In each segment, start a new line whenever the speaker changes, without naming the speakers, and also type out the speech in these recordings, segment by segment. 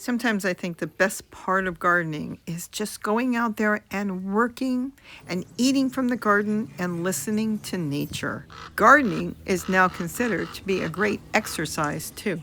Sometimes I think the best part of gardening is just going out there and working and eating from the garden and listening to nature. Gardening is now considered to be a great exercise too.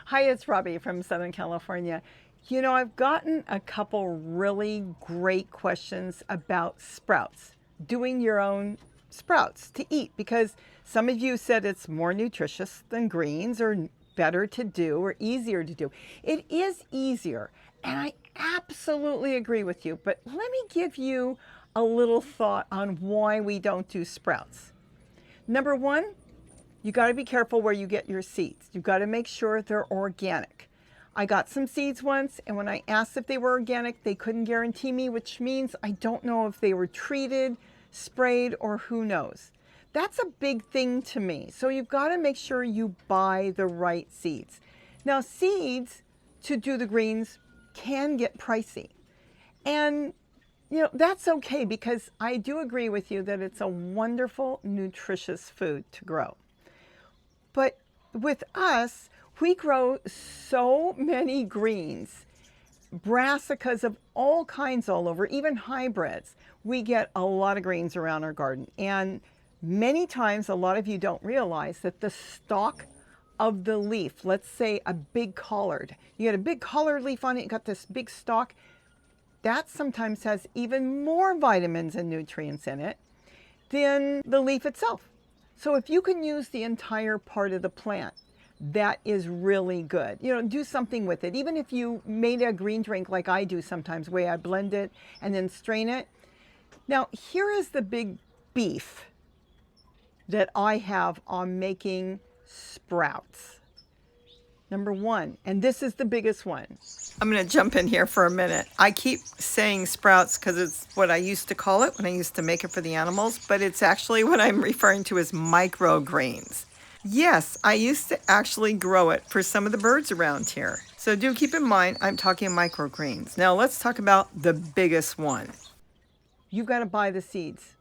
Hi, it's Robbie from Southern California. You know, I've gotten a couple really great questions about sprouts, doing your own sprouts to eat, because some of you said it's more nutritious than greens, or better to do, or easier to do. It is easier, and I absolutely agree with you, but let me give you a little thought on why we don't do sprouts. Number one, you got to be careful where you get your seeds. You've got to make sure they're organic. I got some seeds once, and when I asked if they were organic, they couldn't guarantee me, which means I don't know if they were treated, sprayed, or who knows. That's a big thing to me. So you've got to make sure you buy the right seeds. Now, seeds to do the greens can get pricey. And that's okay, because I do agree with you that it's a wonderful, nutritious food to grow. But with us, we grow so many greens, brassicas of all kinds all over, even hybrids. We get a lot of greens around our garden. And many times, a lot of you don't realize that the stalk of the leaf, let's say a big collard, you got a big collard leaf on it, you got this big stalk, that sometimes has even more vitamins and nutrients in it than the leaf itself. So if you can use the entire part of the plant, that is really good. Do something with it. Even if you made a green drink like I do sometimes, where I blend it and then strain it. Now, here is the big beef that I have on making sprouts. Number one, and this is the biggest one.
I'm going to jump in here for a minute. I keep saying sprouts because it's what I used to call it when I used to make it for the animals, but it's actually what I'm referring to as microgreens. Yes, I used to actually grow it for some of the birds around here. So do keep in mind, I'm talking microgreens. Now let's talk about the biggest one.
You've got to buy the seeds.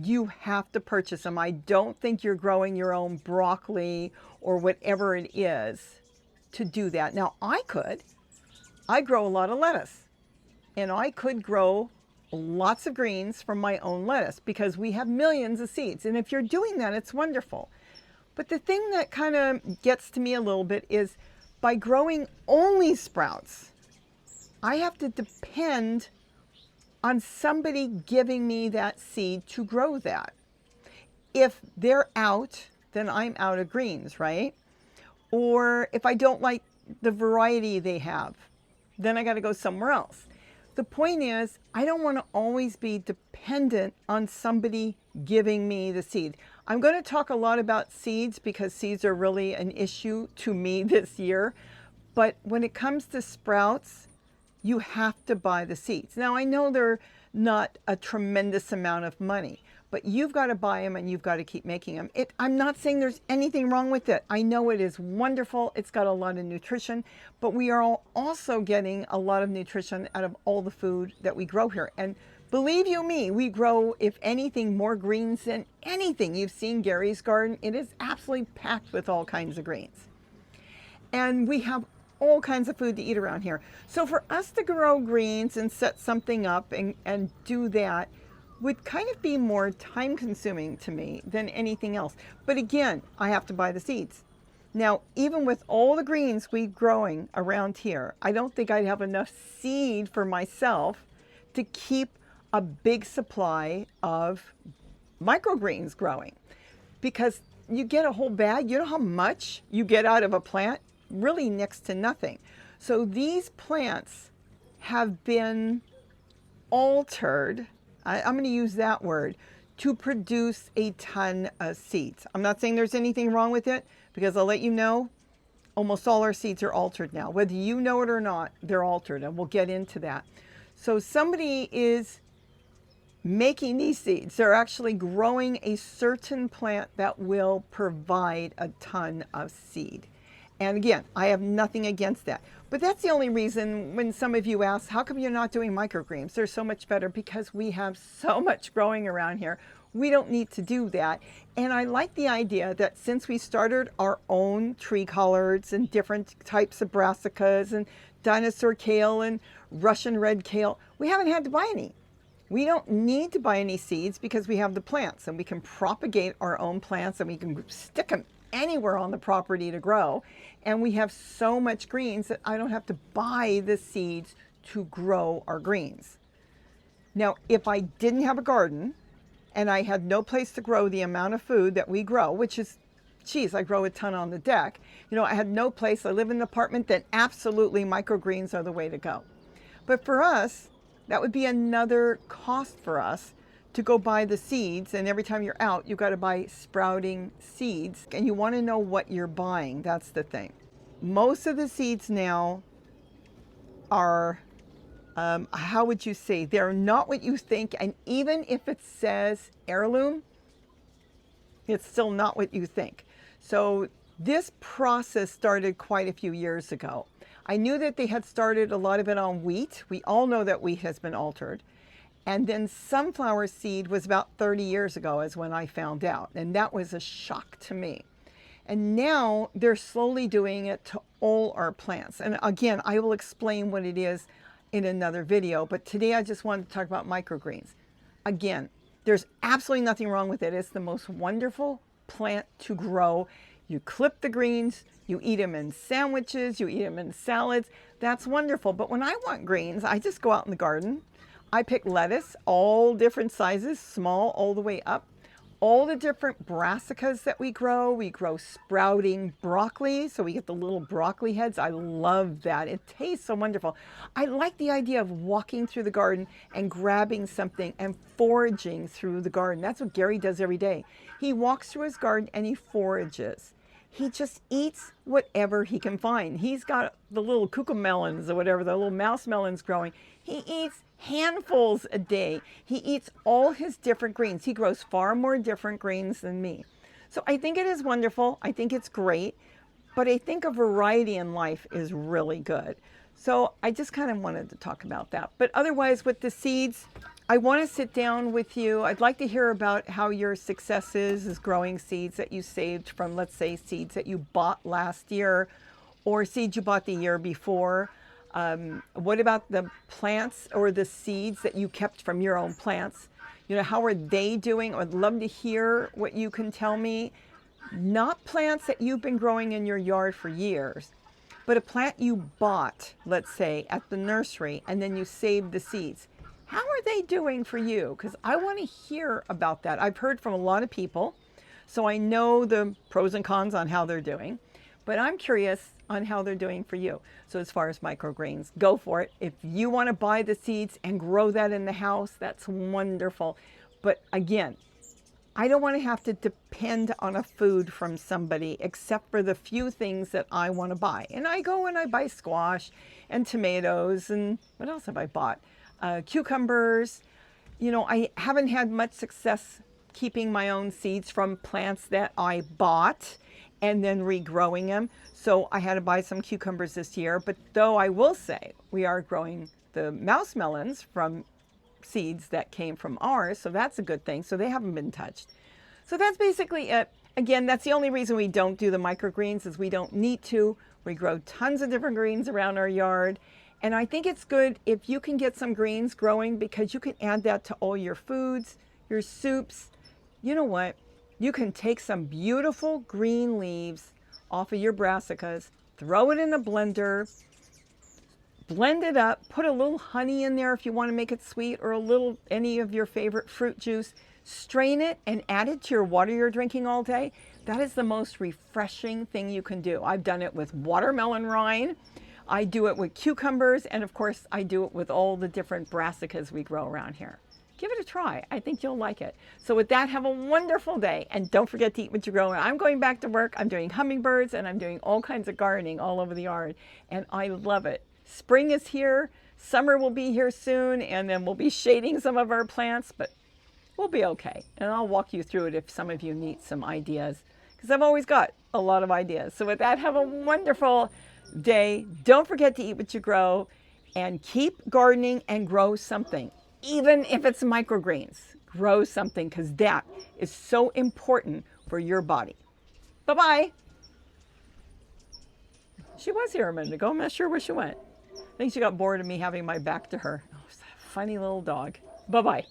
You have to purchase them. I don't think you're growing your own broccoli or whatever it is to do that. Now, I grow a lot of lettuce, and I could grow lots of greens from my own lettuce, because we have millions of seeds. And if you're doing that, it's wonderful. But the thing that kind of gets to me a little bit is, by growing only sprouts, I have to depend on somebody giving me that seed to grow that. If they're out, then I'm out of greens, right? Or if I don't like the variety they have, then I got to go somewhere else. The point is, I don't want to always be dependent on somebody giving me the seed. I'm going to talk a lot about seeds, because seeds are really an issue to me this year. But when it comes to sprouts, you have to buy the seeds. Now, I know they're not a tremendous amount of money, but you've got to buy them, and you've got to keep making them. I'm not saying there's anything wrong with it. I know it is wonderful. It's got a lot of nutrition, but we are also getting a lot of nutrition out of all the food that we grow here. And believe you me, we grow, if anything, more greens than anything. You've seen Gary's garden. It is absolutely packed with all kinds of greens. And we have all kinds of food to eat around here. So for us to grow greens and set something up and do that would kind of be more time consuming to me than anything else. But again, I have to buy the seeds. Now, even with all the greens we're growing around here, I don't think I'd have enough seed for myself to keep a big supply of microgreens growing, because you get a whole bag. You know how much you get out of a plant? Really next to nothing. So these plants have been altered, I'm going to use that word, to produce a ton of seeds. I'm not saying there's anything wrong with it, because I'll let you know, almost all our seeds are altered now. Whether you know it or not, they're altered, and we'll get into that. So somebody is making these seeds. They're actually growing a certain plant that will provide a ton of seed. And again, I have nothing against that. But that's the only reason when some of you ask, how come you're not doing microgreens? They're so much better, because we have so much growing around here. We don't need to do that. And I like the idea that since we started our own tree collards and different types of brassicas and dinosaur kale and Russian red kale, we haven't had to buy any. We don't need to buy any seeds because we have the plants, and we can propagate our own plants, and we can stick them anywhere on the property to grow. And we have so much greens that I don't have to buy the seeds to grow our greens. Now, if I didn't have a garden and I had no place to grow the amount of food that we grow, which is, geez, I grow a ton on the deck. You know, I had no place, I live in an apartment, then absolutely microgreens are the way to go. But for us, that would be another cost for us to go buy the seeds, and every time you're out, you've got to buy sprouting seeds, and you want to know what you're buying. That's the thing. Most of the seeds now are, how would you say, they're not what you think, and even if it says heirloom, it's still not what you think. So this process started quite a few years ago. I knew that they had started a lot of it on wheat. We all know that wheat has been altered. And then sunflower seed was about 30 years ago is when I found out. And that was a shock to me. And now they're slowly doing it to all our plants. And again, I will explain what it is in another video. But today I just wanted to talk about microgreens. Again, there's absolutely nothing wrong with it. It's the most wonderful plant to grow. You clip the greens, you eat them in sandwiches, you eat them in salads. That's wonderful. But when I want greens, I just go out in the garden. I pick lettuce, all different sizes, small all the way up. All the different brassicas that we grow sprouting broccoli, so we get the little broccoli heads. I love that. It tastes so wonderful. I like the idea of walking through the garden and grabbing something and foraging through the garden. That's what Gary does every day. He walks through his garden and he forages. He just eats whatever he can find. He's got the little cucamelons or whatever, the little mouse melons growing. He eats handfuls a day. He eats all his different greens. He grows far more different greens than me. So I think it is wonderful. I think it's great. But I think a variety in life is really good. So I just kind of wanted to talk about that. But otherwise, with the seeds, I want to sit down with you. I'd like to hear about how your success is growing seeds that you saved from, let's say, seeds that you bought last year or seeds you bought the year before. What about the plants or the seeds that you kept from your own plants? You know, how are they doing? I'd love to hear what you can tell me. Not plants that you've been growing in your yard for years, but a plant you bought, let's say, at the nursery, and then you saved the seeds. How are they doing for you? Because I want to hear about that. I've heard from a lot of people, so I know the pros and cons on how they're doing, but I'm curious on how they're doing for you. So as far as microgreens, go for it. If you want to buy the seeds and grow that in the house, that's wonderful. But again, I don't want to have to depend on a food from somebody except for the few things that I want to buy. And I go and I buy squash and tomatoes and what else have I bought? Cucumbers. You know, I haven't had much success keeping my own seeds from plants that I bought and then regrowing them. So I had to buy some cucumbers this year. But though I will say we are growing the mouse melons from seeds that came from ours, so that's a good thing. So they haven't been touched. So that's basically it. Again, that's the only reason we don't do the microgreens is we don't need to. We grow tons of different greens around our yard. And I think it's good if you can get some greens growing because you can add that to all your foods, your soups. You know what? You can take some beautiful green leaves off of your brassicas, throw it in a blender, blend it up, put a little honey in there if you want to make it sweet or a little, any of your favorite fruit juice, strain it and add it to your water you're drinking all day. That is the most refreshing thing you can do. I've done it with watermelon rind. I do it with cucumbers, and of course, I do it with all the different brassicas we grow around here. Give it a try. I think you'll like it. So with that, have a wonderful day, and don't forget to eat what you grow. I'm going back to work. I'm doing hummingbirds, and I'm doing all kinds of gardening all over the yard, and I love it. Spring is here. Summer will be here soon, and then we'll be shading some of our plants, but we'll be okay. And I'll walk you through it if some of you need some ideas, because I've always got a lot of ideas. So with that, have a wonderful day. Don't forget to eat what you grow and keep gardening and grow something. Even if it's microgreens, grow something because that is so important for your body. Bye-bye. She was here a minute ago. I'm not sure where she went. I think she got bored of me having my back to her. Oh, funny little dog. Bye-bye.